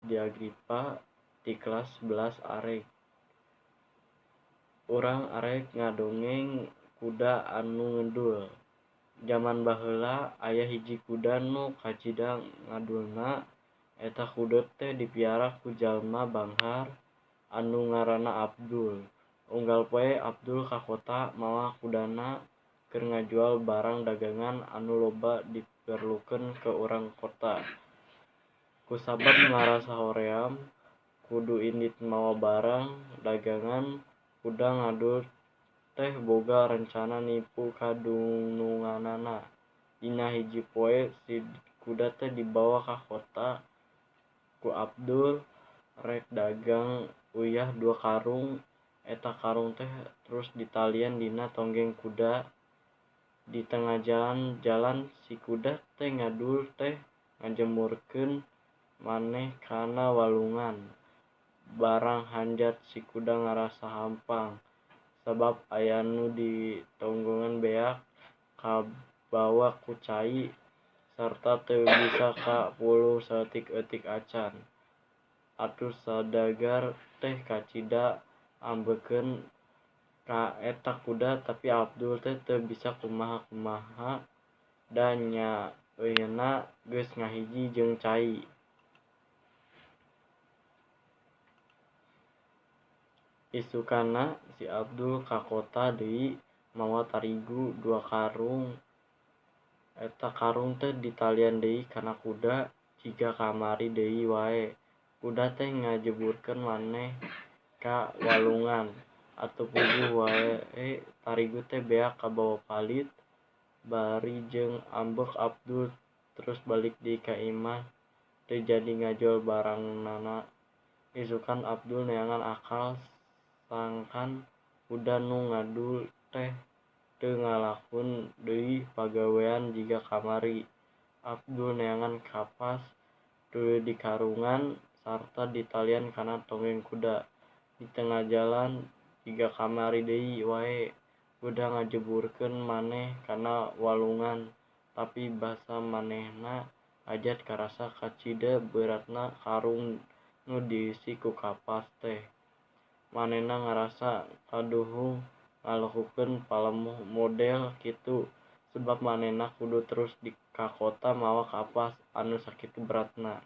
di Agripa di kelas 11 arek. Urang arek ngadongeng kuda anu ngedul. Zaman baheula aya hiji kuda nu kacida ngadulna. Eta kuda teh dipiara ku jalma banghar anu ngaranna Abdul. Unggal poe Abdul ka kota mawa kudana keur ngajual barang dagangan anu loba diperlukeun ke urang kota. Kusabab ngarasa hoream kudu indit mawa barang dagangan, kuda ngadul teh boga rencana nipu kadununganana. Dina hiji poe si kuda teh dibawa ka kota ku Abdul rek dagang uyah 2 karung. Eta karung teh terus ditalian dina tonggeng kuda. Di tengah jalan si kuda teh ngadul teh ngajemurkeun maneh kana walungan. Barang hanjat si kuda ngarasa hampang sabab aya nu ditonggongan beak kabawa ku cai sarta teu bisa ka puluh saeutik-eutik acan. Atuh sadagar teh kacida ambekeun ka eta kuda tapi Abdul teh teu bisa kumaha-kumaha da nya euyeuhna geus ngahiji jeung cai. Isukana si Abdul ka kota deui mawa tarigu 2 karung. Eta karung teh ditalian deui kana kuda jiga kamari deui wae. Kuda teh ngajeburkeun maneh ka walungan. Atuh puguh wae tarigu teh beak kabawa palit. Bari jeung ambek Abdul terus balik deui ka imah teu jadi ngajual barangnana. Isukan Abdul neangan akal sangkan kuda nu ngadul teh teu ngalakukeun deui pagawean jiga kamari. Abdul neangan kapas tuluy dikarungan sarta ditalian kana tonggeng kuda. Di tengah jalan jiga kamari deui wae kuda ngajeburkeun maneh kana walungan tapi basa manehna hajat karasa kacida beratna karung nu diisi ku kapas teh. Manehna ngarasa kaduhung ngalakukeun palamoh model kitu sabab manehna kudu terus ka kota mawa kapas anu sakitu beratna.